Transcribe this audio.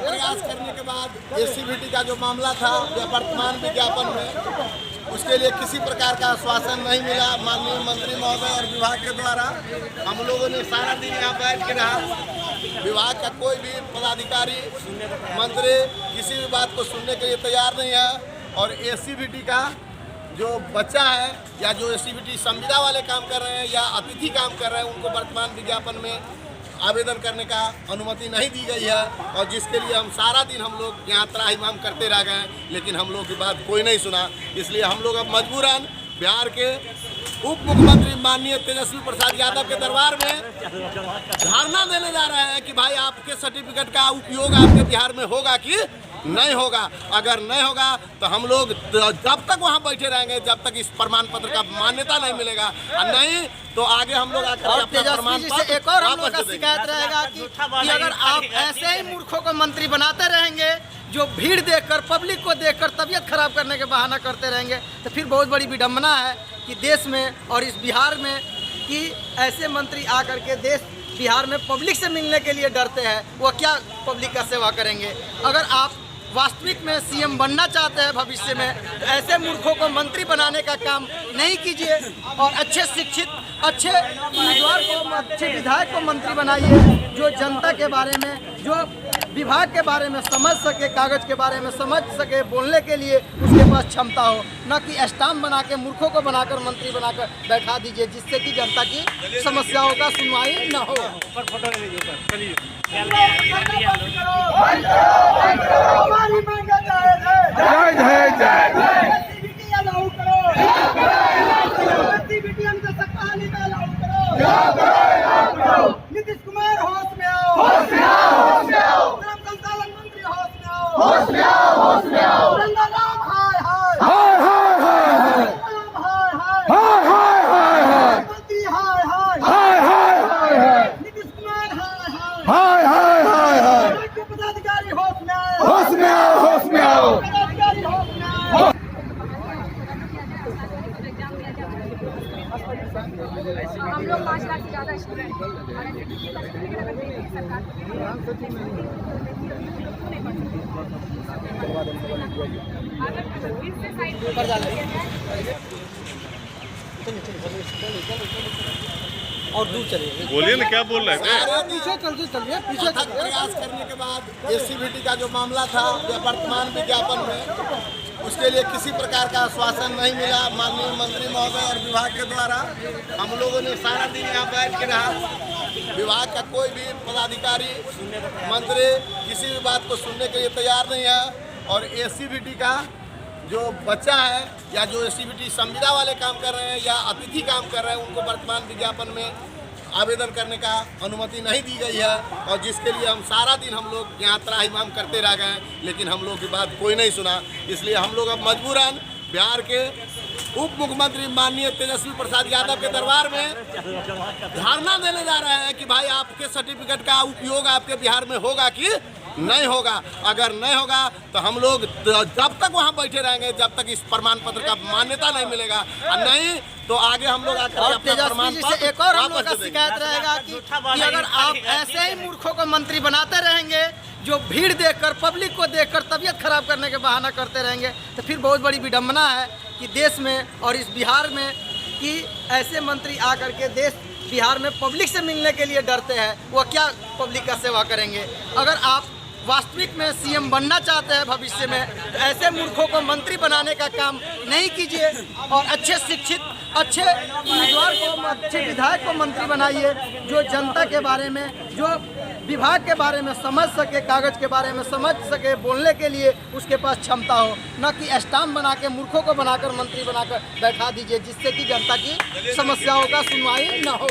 प्रयास करने के बाद एसीबीटी का जो मामला था वर्तमान विज्ञापन में उसके लिए किसी प्रकार का आश्वासन नहीं मिला माननीय मंत्री महोदय और विभाग के द्वारा। हम लोगों ने सारा दिन यहाँ बैठ के रहा, विभाग का कोई भी पदाधिकारी मंत्री किसी भी बात को सुनने के लिए तैयार नहीं है। और एसीबीटी का जो बच्चा है या जो एसीबीटी संविदा वाले काम कर रहे हैं या अतिथि काम कर रहे हैं उनको वर्तमान विज्ञापन में आवेदन करने का अनुमति नहीं दी गई है। और जिसके लिए हम सारा दिन हम लोग यहाँ त्राहिमाम करते रह गए, लेकिन हम लोग की बात कोई नहीं सुना। इसलिए हम लोग अब मजबूरन बिहार के उप मुख्यमंत्री माननीय तेजस्वी प्रसाद यादव के दरबार में धरना देने जा रहे हैं कि भाई आपके सर्टिफिकेट का उपयोग आपके बिहार में होगा कि नहीं होगा। अगर नहीं होगा तो हम लोग जब तक वहाँ बैठे रहेंगे जब तक इस प्रमाण पत्र का मान्यता नहीं मिलेगा, और नहीं तो आगे हम लोग आकर प्रमाण पत्र एक और हम लोग का शिकायत रहेगा कि अगर आप ऐसे ही मूर्खों को मंत्री बनाते रहेंगे जो भीड़ देखकर पब्लिक को देखकर तबीयत खराब करने के बहाना करते रहेंगे, तो फिर बहुत बड़ी विडम्बना है कि देश में और इस बिहार में कि ऐसे मंत्री आकर के देश बिहार में पब्लिक से मिलने के लिए डरते हैं, वो क्या पब्लिक का सेवा करेंगे। अगर आप वास्तविक में सीएम बनना चाहते हैं भविष्य में, तो ऐसे मूर्खों को मंत्री बनाने का काम नहीं कीजिए और अच्छे शिक्षित अच्छे उम्मीदवार को अच्छे विधायक को मंत्री बनाइए जो जनता के बारे में, जो विभाग के बारे में समझ सके, कागज के बारे में समझ सके, बोलने के लिए उसके पास क्षमता हो, न कि स्टाम्प बना के मूर्खों को बनाकर मंत्री बनाकर बैठा दीजिए जिससे कि जनता की समस्याओं का सुनवाई न हो। नीतीश कुमार होश में आओ, होश में आओ, होश में आओ, श्रम संचालन मंत्री होश में आओ, होश में आओ, होश में आओ, राम हाय हाय हाय हाय हाय हाय हाय हाय हाय मंत्री हाय हाय हाय हाय हाय नीतीश कुमार हाय हाय हाय हाय हाय राज्य पदाधिकारी होश में आओ, होश में आओ, होश में आओ, पदाधिकारी होश में आओ। हम लोग 5 लाख से ज़्यादा स्टूडेंट हैं और एनसीटीई का सर्टिफिकेट अगर दे देगी सरकार अगर फिर से साइड और दूर चलिए, बोलिए ना, क्या बोल रहे हैं? पीछे चलिए पीछे प्रयास करने के बाद एसीबीटी का जो मामला था वर्तमान विज्ञापन में उसके लिए किसी प्रकार का आश्वासन नहीं मिला माननीय मंत्री महोदय और विभाग के द्वारा। हम लोगों ने सारा दिन यहाँ बैठ के रहा, विभाग का कोई भी पदाधिकारी मंत्री किसी भी बात को सुनने के लिए तैयार नहीं है। और एसीबीटी का जो बच्चा है या जो एसीबीटी संविदा वाले काम कर रहे हैं या अतिथि काम कर रहे हैं उनको वर्तमान विज्ञापन में आवेदन करने का अनुमति नहीं दी गई है। और जिसके लिए हम सारा दिन हम लोग यहाँ त्राहिमाम करते रह गए, लेकिन हम लोग की बात कोई नहीं सुना। इसलिए हम लोग अब मजबूरन बिहार के उप मुख्यमंत्री माननीय तेजस्वी प्रसाद यादव के दरबार में धरना देने जा रहे हैं कि भाई आपके सर्टिफिकेट का उपयोग आपके बिहार में होगा कि नहीं होगा। अगर नहीं होगा तो हम लोग जब तक वहाँ बैठे रहेंगे जब तक इस प्रमाण पत्र का मान्यता नहीं मिलेगा, और नहीं तो आगे हम लोग आकर प्रमाण पत्र। एक और हम लोग का शिकायत रहेगा कि अगर आप ऐसे ही मूर्खों को मंत्री बनाते रहेंगे जो भीड़ देखकर पब्लिक को देखकर तबीयत खराब करने के बहाना करते रहेंगे, तो फिर बहुत बड़ी विडम्बना है कि देश में और इस बिहार में कि ऐसे मंत्री आकर के देश बिहार में पब्लिक से मिलने के लिए डरते हैं, वो क्या पब्लिक का सेवा करेंगे। अगर आप वास्तविक में सीएम बनना चाहते हैं भविष्य में, तो ऐसे मूर्खों को मंत्री बनाने का काम नहीं कीजिए और अच्छे शिक्षित अच्छे उम्मीदवार को अच्छे विधायक को मंत्री बनाइए जो जनता के बारे में, जो विभाग के बारे में समझ सके, कागज के बारे में समझ सके, बोलने के लिए उसके पास क्षमता हो, न कि स्टाम्प बना के मूर्खों को बनाकर मंत्री बनाकर बैठा दीजिए जिससे कि जनता की समस्याओं का सुनवाई न हो।